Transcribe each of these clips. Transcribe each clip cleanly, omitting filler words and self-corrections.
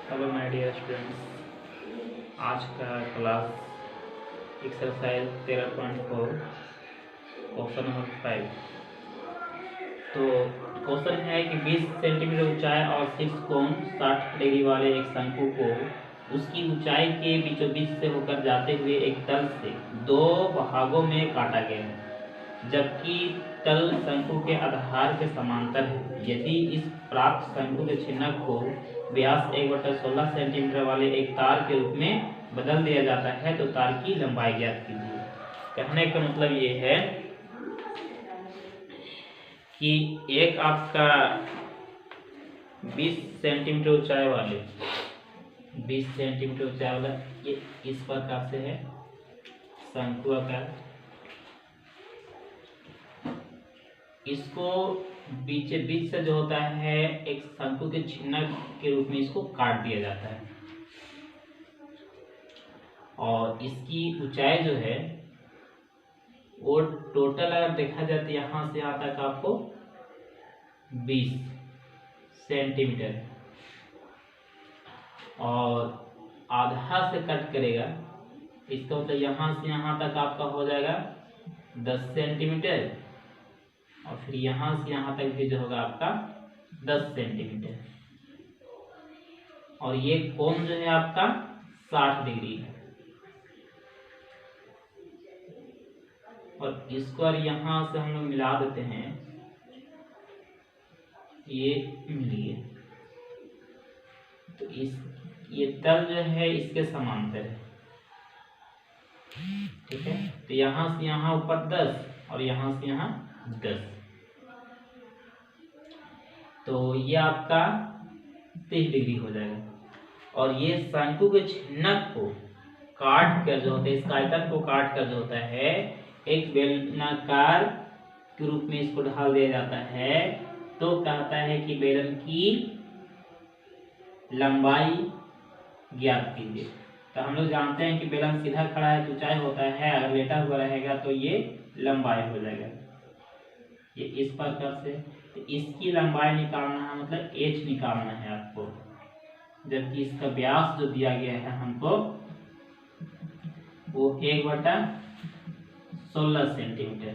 Hello my dear students, आज का class exercise 13.4 question number 5। तो क्वेश्चन है कि 20 सेंटीमीटर ऊंचाई और 6 कोण 60 डिग्री वाले एक शंकु को उसकी ऊंचाई के बीचों बीच से होकर जाते हुए एक तल से दो भागों में काटा गया है, जबकि तल शंकु के आधार के समांतर है। यदि इस प्राप्त शंकु के छिन्नक को व्यास 1/16 सेंटीमीटर वाले एक तार के रूप में बदल दिया जाता है तो तार की लंबाई ज्ञात कीजिए। कहने का मतलब ये है कि एक आपका 20 सेंटीमीटर ऊंचाई वाले 20 सेंटीमीटर ऊंचाई वाला ये इस प्रकार से है शंकु आकार। इसको बीच से जो होता है एक शंकु के छिन्नक के रूप में इसको काट दिया जाता है, और इसकी ऊंचाई जो है वो टोटल अगर देखा जाए तो यहाँ से यहाँ तक आपको 20 सेंटीमीटर, और आधा से कट करेगा इसका मतलब यहाँ से यहाँ तक आपका हो जाएगा 10 सेंटीमीटर, और फिर यहाँ से यहाँ तक भी जो होगा आपका 10 सेंटीमीटर, और ये कोण जो है आपका 60 डिग्री है। और इसको और यहाँ से हम लोग मिला देते हैं, ये मिलिए तो ये तल जो है इसके समांतर है, ठीक है। तो यहाँ से यहाँ ऊपर 10 और यहाँ से यहाँ 10, तो ये आपका 30 डिग्री हो जाएगा। और ये शंकु के छिन्नक को काट कर जो होता है, इस आयतन को काट कर जो होता है एक बेलनाकार के रूप में इसको ढाल दिया जाता है, तो कहता है कि बेलन की लंबाई ज्ञात कीजिए। तो हम लोग जानते हैं कि बेलन सीधा खड़ा है तो ऊंचाई होता है, अगर लेटा हुआ रहेगा तो ये लंबाई हो जाएगा, ये इस प्रकार से। तो इसकी लंबाई निकालना है, मतलब h निकालना है आपको, जबकि इसका व्यास जो दिया गया है हमको वो 1/16 सेंटीमीटर।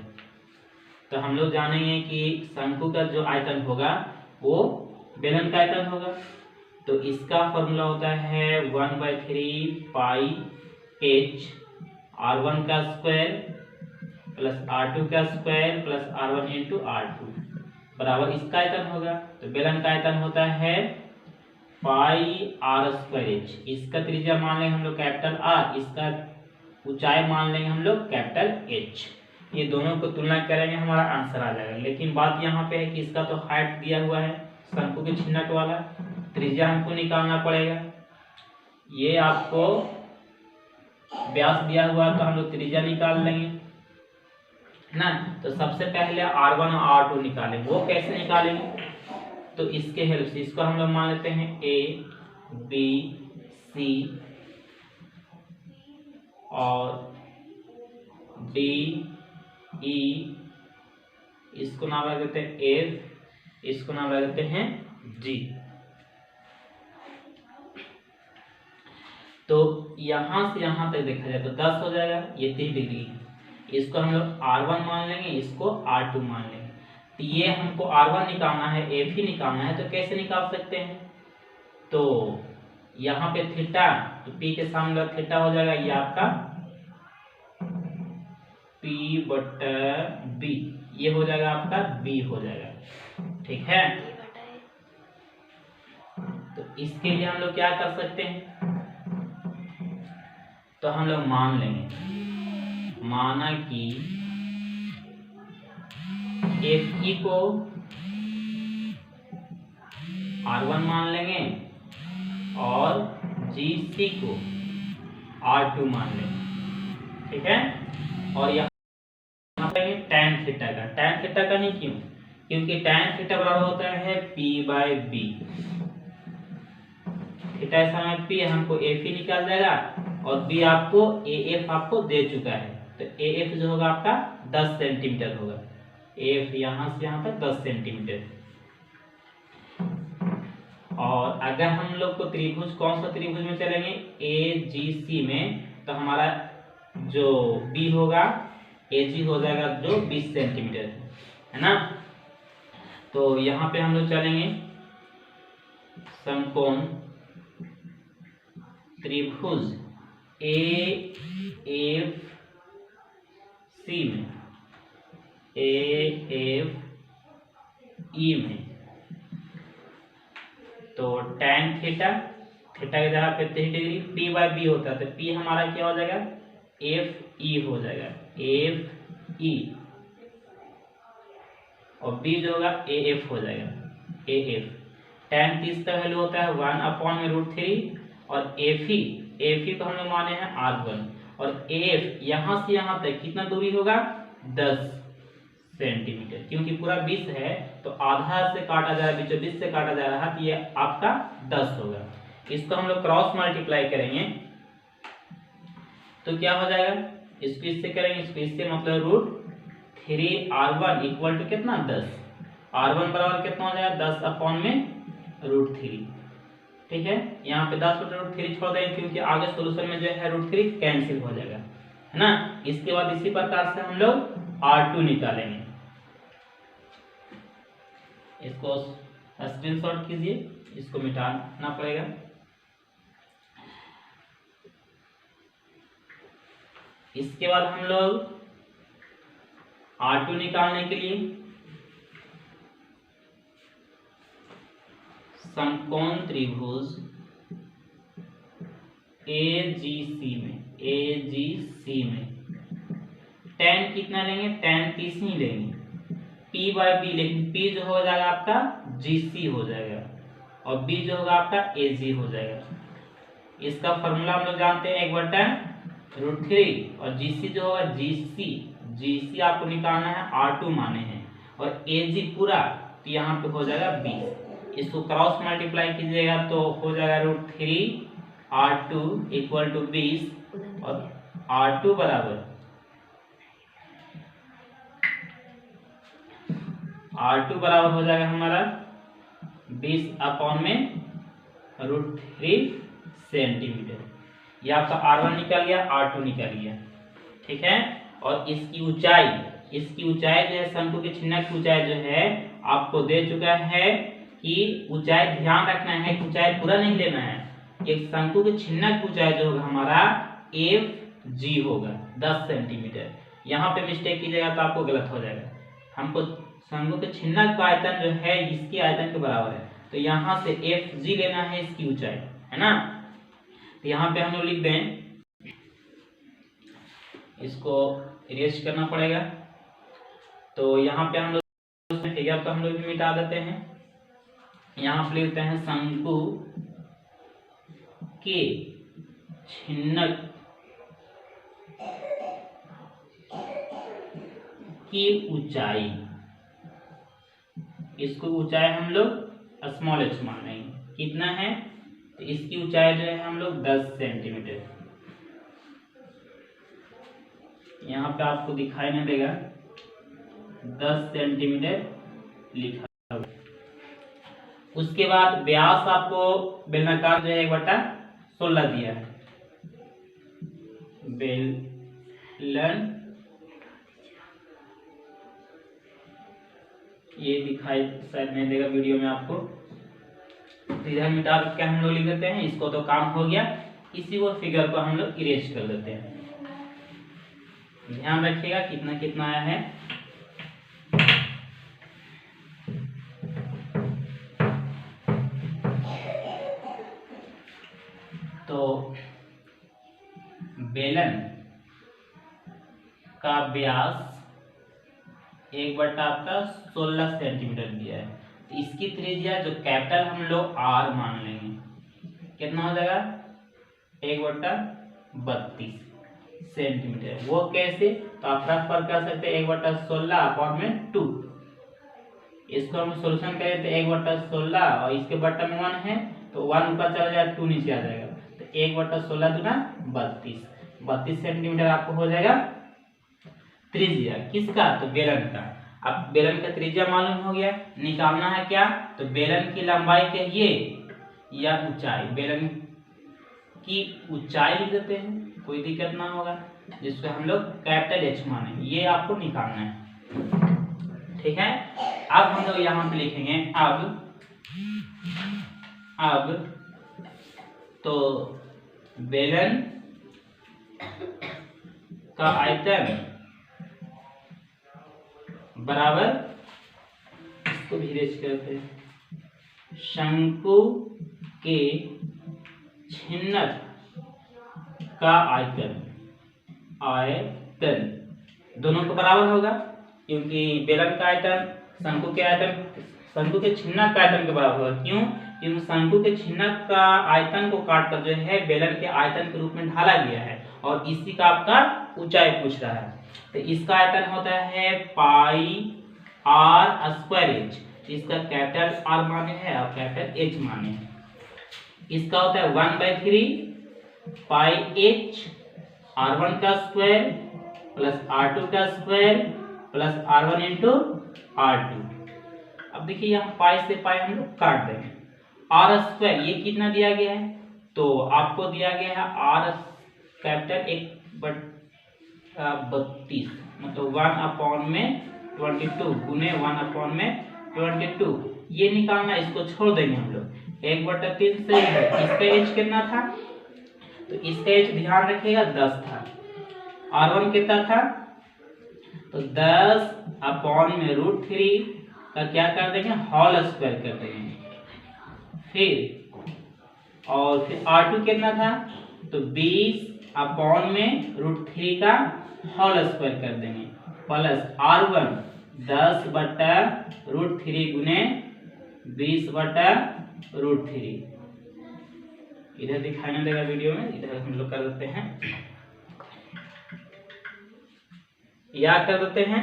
तो हम लोग जानेंगे कि शंकु का जो आयतन होगा वो बेलन का आयतन होगा, तो इसका फॉर्मूला होता है 1/3 पाई h r1 का स्क्वायर प्लस r2 का square plus r1 into r2 बराबर इसका आयतन होगा। तो बेलन का आयतन होता है पाई r स्क्वायर h, इसका त्रिज्या मान लेंगे हम लोग कैपिटल R, इसका ऊंचाई मान लेंगे हम लोग कैपिटल H। ये दोनों को तुलना करेंगे हमारा आंसर आ जाएगा। लेकिन बात यहाँ पे है कि इसका तो हाइट दिया हुआ है शंकु के छिन्नक वाला, त्रिज्या हमको निकालना पड़ेगा। ये आपको व्यास दिया हुआ है तो हम लोग त्रिज्या निकाल लेंगे ना। तो सबसे पहले R1 और R2 निकालेंगे। वो कैसे निकालेंगे? तो इसके हेल्प से इसको हम लोग मान लेते हैं A B C और D E, इसको नाम लगा देते हैं F, इसको नाम लगा देते हैं G। तो यहां से यहां तक देखा जाए तो 10 हो जाएगा, ये 30 डिग्री। इसको हम लोग R1 मान लेंगे, इसको R2 मान लेंगे। तो ये हमको R1 निकालना है, F ही निकालना है, तो कैसे निकाल सकते हैं? तो यहाँ पे थीटा, तो P के सामने थीटा हो जाएगा, ये आपका P/B, ये हो जाएगा आपका B हो जाएगा, ठीक है। तो इसके लिए हम लोग क्या कर सकते हैं? तो हम लोग मान लेंगे, माना कि FE को R1 मान लेंगे और GC को R2 मान लेंगे, ठीक है। और यहाँ पे tan थीटा का नहीं, क्योंकि tan थीटा बराबर होता है P/B। थीटा समय P हमको FE निकाल जाएगा और B आपको AF आपको दे चुका है, तो AF जो होगा आपका 10 सेंटीमीटर होगा। AF यहाँ से यहाँ तक 10 सेंटीमीटर, और अगर हम लोग को त्रिभुज कौन सा त्रिभुज में चलेंगे AGC में, तो हमारा जो B होगा AG हो जाएगा जो 20 सेंटीमीटर है ना। तो यहाँ पे हम लोग चलेंगे समकोण त्रिभुज AFC में AFE में, तो tan थीटा थीटा की जगह पे 30 डिग्री P/B होता है, तो P हमारा क्या हो जाएगा FE हो जाएगा FE, और B जो होगा AF हो जाएगा AF। tan 30 का वैल्यू होता है 1/√3 और FE को हम लोग माने हैं R1, और AF यहाँ से यहाँ तक कितना दूरी होगा 10 सेंटीमीटर, क्योंकि पूरा 20 है तो आधा से काटा जा रहा है, बीचों 20 से काटा जा रहा है, तो ये आपका 10 होगा। इसको हम लोग क्रॉस मल्टीप्लाई करेंगे तो क्या हो जाएगा, इसको इससे करेंगे, इसको इससे मतलब √3R1 इक्वल टू कितना 10, R1 बराबर कितना हो जाएगा 10/√3। ठीक है, यहाँ पे 10/√3 छोड़ देंगे क्योंकि आगे सोल्यूशन में जो है √3 कैंसिल हो जाएगा, है ना। इसके बाद इसी प्रकार से हम लोग R2 निकालेंगे। इसको स्क्रीनशॉट कीजिए, इसको मिटाना पड़ेगा। इसके बाद हम लोग R2 निकालने के लिए समकोण त्रिभुज AGC में tan कितना लेंगे, tan 30 ही लेंगे, P/B, लेकिन P जो हो जाएगा आपका GC हो जाएगा और B जो होगा आपका AG हो जाएगा। इसका फॉर्मूला हम लोग जानते हैं 1/√3, और GC जो होगा GC आपको निकालना है R2 माने हैं, और AG पूरा तो यहाँ पे हो जाएगा 20। इसको क्रॉस मल्टीप्लाई कीजिएगा तो हो जाएगा √3R2 इक्वल टू 20, और R2 बराबर हो जाएगा हमारा 20/√3 सेंटीमीटर। ये आपका R1 निकल गया, R2 निकल गया, ठीक है। और इसकी ऊंचाई जो है शंकु के छिन्नक की ऊंचाई जो है आपको दे चुका है कि ऊंचाई ध्यान रखना है, ऊंचाई पूरा नहीं लेना है। एक शंकु के छिन्नक की ऊंचाई जो होगा हमारा FG होगा 10 सेंटीमीटर। यहाँ पे मिस्टेक कीजिएगा तो आपको गलत हो जाएगा। हमको शंकु के छिन्नक का आयतन जो है इसके आयतन के बराबर है, तो यहाँ से FG लेना है इसकी ऊंचाई, है ना। तो यहाँ पे हम लोग लिख दें, इसको इरेज करना पड़ेगा। तो यहाँ पे हम लोग फिगर को हम लोग भी मिटा देते हैं। यहाँ पे लिखते हैं शंकु के छिन्नक की ऊंचाई, इसको ऊंचाई हम लोग स्मॉल h मान लेंगे। कितना है, तो इसकी ऊंचाई जो है हम लोग 10 सेंटीमीटर। यहाँ पे आपको दिखाई नहीं देगा, 10 सेंटीमीटर लिखा। उसके बाद व्यास आपको बेलनाकार जो है 1/16 दिया है। बेलन ये दिखाई शायद नहीं देगा वीडियो में आपको, इधर मिटा के हम लोग लिख देते हैं। इसको तो काम हो गया, इसी वो फिगर को हम लोग इरेज कर देते हैं। ध्यान रखिएगा कितना कितना आया है। तो बेलन का व्यास 1/16 सेंटीमीटर दिया है, तो इसकी त्रिज्या जो कैपिटल हम लोग R मान लेंगे, कितना हो जाएगा 1/32 सेंटीमीटर। वो कैसे, तो आप रफ कर सकते हैं 1/16/2। इसको हम सोल्यूशन करें तो 1/16 और इसके बट्टा में 1 है तो 1 ऊपर चला जाएगा, 2 नीचे आ जाएगा, तो 1/16 दूना 32 सेंटीमीटर आपको हो जाएगा त्रिज्या। किसका, तो बेलन का। अब बेलन का त्रिज्या मालूम हो गया, निकालना है क्या, तो बेलन की लंबाई कहिए या ऊंचाई, बेलन की ऊंचाई लिख देते हैं, कोई दिक्कत ना होगा, जिसको हम लोग कैपिटल एच माने, ये आपको निकालना है। ठीक है, अब हम लोग यहाँ पे लिखेंगे अब तो बेलन का आयतन बराबर, इसको भी रेज करते हैं, शंकु के छिन्नक का आयतन दोनों को बराबर होगा, क्योंकि बेलन का आयतन शंकु के छिन्नक का आयतन के बराबर होगा। क्यों? क्योंकि शंकु के छिन्नक का आयतन को काटकर जो है बेलन के आयतन के रूप में ढाला गया है, और इसी का आपका ऊंचाई पूछ रहा है। तो इसका आयतन होता है पाई आर स्क्वायर एच, इसका कैपिटल आर माने है और कैपिटल एच माने है। इसका होता है 1/3 पाई एच r1 का स्क्वायर प्लस r2 का square plus r1 into r2। अब देखिए यहाँ पाई से पाई हम लोग काट देंगे, आर स्क्वायर ये कितना दिया गया है, तो आपको दिया गया है आर कैपिटल 1/32, मतलब 1/22 गुने 1/22, ये निकालना, इसको छोड़ देंगे हम लोग, 1/3 से है। इसका एच कितना था, तो इसका एच ध्यान रखिएगा 10 था, r1 कितना था, तो 10/√3 का क्या कर देंगे, होल स्क्वायर कर देंगे, फिर r2 कितना था, तो 20/√3 का होल स्क्वायर कर देंगे, प्लस r1 10/√3 गुने 20/√3। इधर दिखाई ना देगा वीडियो में, इधर हम लोग कर देते हैं, या कर देते हैं,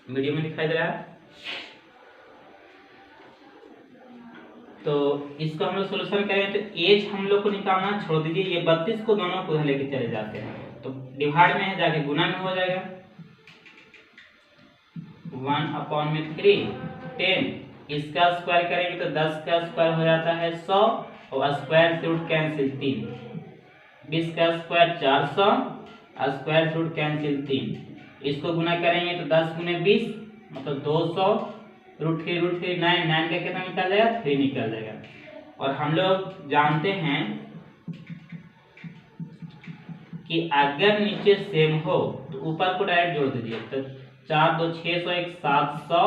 वीडियो में दिखाई दे रहा है। तो इसको हम लोग सोल्यूशन करें, तो एज हम लोग को निकालना छोड़ दीजिए, ये 32 को दोनों को लेके चले जाते हैं, तो डिवाइड में है जाके गुना में हो जाएगा, 1/3 10, इसका स्क्वायर करेंगे तो 10 का स्क्वायर हो जाता है 100, और स्क्वायर से रूट कैंसिल 3, 20 का स्क्वायर 400, स्क्वायर से रूट कैंसिल 3, इसको गुना करेंगे तो 10 गुने 20 मतलब 200, √3 9 का कितना निकल जाएगा, 3 निकल जाएगा। और हम लोग जानते हैं कि अगर नीचे सेम हो तो ऊपर को डायरेक्ट जोड़ दीजिए, तो 4 2 600 1 700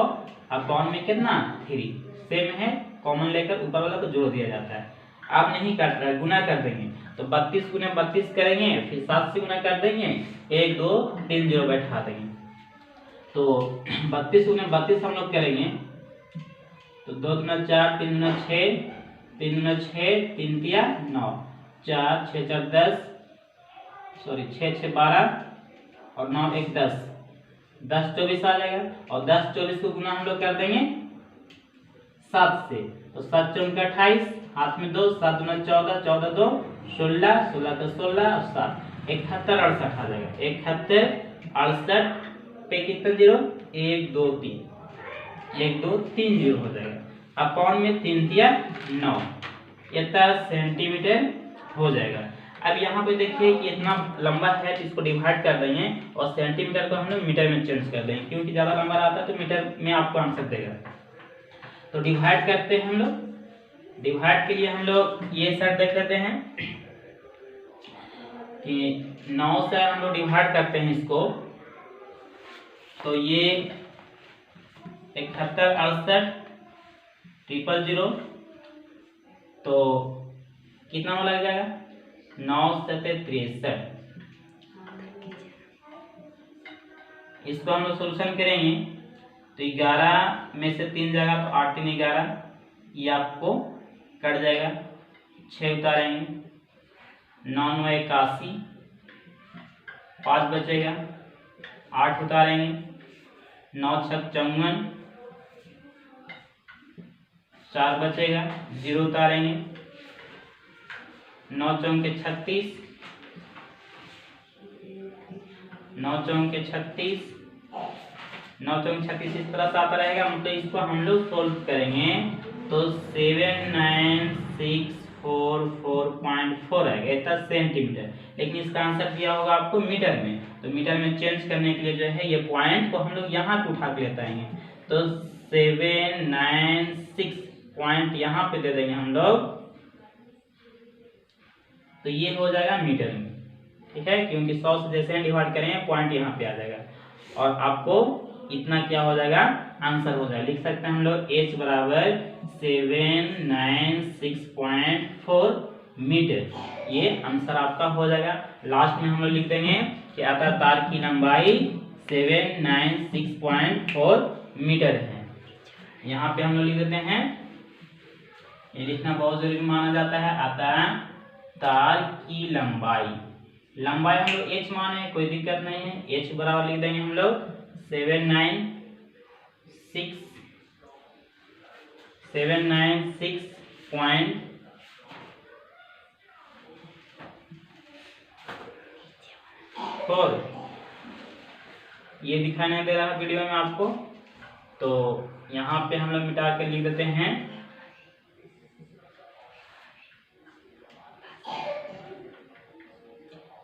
अपॉन में कितना 3, सेम है, कॉमन लेकर ऊपर वाला को जोड़ दिया जाता है। आप नहीं काट रहा है, गुना कर देंगे, तो 32 गुने 32 करेंगे, फिर 7 से गुना कर देंगे, 1 2 3 0 बैठा देंगे, तो 32 गुने 32 हम लोग करेंगे, तो 2 गुना 4 3 गुना 6 3 गुना 6 3 तिया 9, 4 6 4 10, सॉरी 6 6 12 और 9 1 10, 10 24 आ जाएगा, और 10 24 को गुना हम लोग कर देंगे 7 से, तो 7 4 28, हाथ में 2, 7 गुना 14 14 2 16, 16 का 16 और 7 71 68 आ जाएगा, 71 68 पे कितना जीरो, 1 2 3 1 2 3 जीरो हो जाएगा, अपॉन में 3 तिया 9, इतना सेंटीमीटर हो जाएगा। अब यहाँ पे देखिए कि इतना लंबा है, तो इसको डिवाइड कर देंगे और सेंटीमीटर को हम लोग मीटर में चेंज कर देंगे, क्योंकि ज्यादा लंबा आता है तो मीटर में आपको आंसर देगा। तो डिवाइड करते हैं हम लोग, डिवाइड के लिए हम लोग ये सेट देख लेते हैं कि 9 से हम लोग डिवाइड करते हैं इसको, तो ये 71 68 000, तो कितना हो लग जाएगा 9 7 63। इसको हम लोग सोल्यूशन करेंगे तो 11 में से 3 जाएगा तो 8 3 11, ये आपको कट जाएगा, 6 उतारेंगे, 9 9 81, 5 बचेगा, 8 उतारेंगे, 9 6 54, 4 बचेगा, 0 उतारेंगे, 9 4 36, 9 4 36, 9 4 36 इस तरह से आता रहेगा, मतलब इसको हम लोग सोल्व करेंगे तो 7964.4 आएगा, इतना सेंटीमीटर। लेकिन इसका आंसर दिया होगा आपको मीटर में, तो मीटर में चेंज करने के लिए जो है ये पॉइंट को हम लोग यहाँ पे उठा के लेते आएंगे, तो 796 पॉइंट यहाँ पे दे देंगे हम लोग, तो ये हो जाएगा मीटर में, ठीक है, क्योंकि 100 से जैसे डिवाइड करेंगे पॉइंट यहाँ पे आ जाएगा, और आपको इतना क्या हो जाएगा, आंसर हो जाएगा। लिख सकते हैं हम लोग h बराबर 796.4 मीटर, ये आंसर आपका हो जाएगा। लास्ट में हम लोग लिख देंगे कि अतः तार की लंबाई 796.4 मीटर है। यहाँ पे हम लोग लिख देते हैं, ये लिखना बहुत जरूरी माना जाता है, अतः तार की लंबाई हम लोग h माने, कोई दिक्कत नहीं है, h बराबर लिख देंगे हम लोग 796.4, ये दिखाई नहीं दे रहा है वीडियो में आपको, तो यहाँ पे हम लोग मिटा के लिख देते हैं,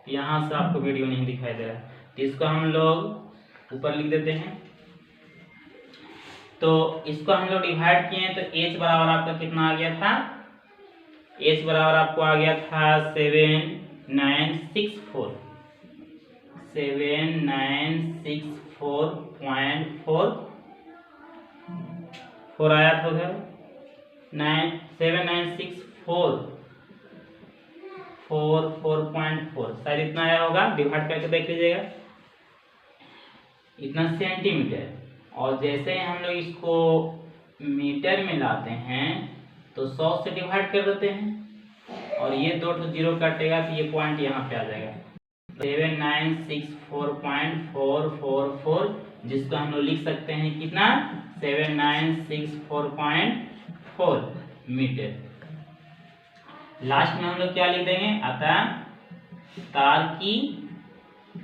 यहाँ से आपको वीडियो नहीं दिखाई दे रहा, तो इसको हम लोग ऊपर लिख देते हैं। तो इसको हम लोग डिवाइड किए तो h बराबर आपका कितना आ गया था, h बराबर आपको आ गया था 796.4 आया था उधर, 796.4 शायद इतना आया होगा, डिवाइड करके देख लीजिएगा, इतना सेंटीमीटर। और जैसे हम लोग इसको मीटर में लाते हैं तो 100 से डिवाइड कर देते हैं, और ये 2 तो 0 कटेगा तो ये पॉइंट यहाँ पे आ जाएगा, 796.444, जिसको हम लोग लिख सकते हैं कितना, 796.4 मीटर। लास्ट में हम लोग क्या लिख देंगे, अतः तार की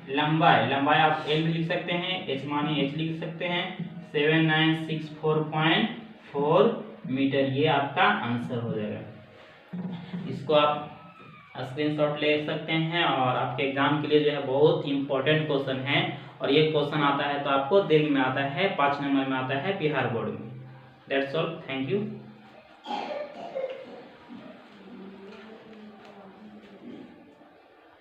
लंबाई आप L भी लिख सकते हैं, h माने h लिख सकते हैं, 796.4 मीटर, ये आपका आंसर हो जाएगा। इसको आप स्क्रीनशॉट ले सकते हैं, और आपके एग्जाम के लिए जो है बहुत इंपॉर्टेंट क्वेश्चन है, और ये क्वेश्चन आता है तो आपको दिल्ली में आता है, 5 नंबर में आता है बिहार बोर्ड में। That's all, thank you.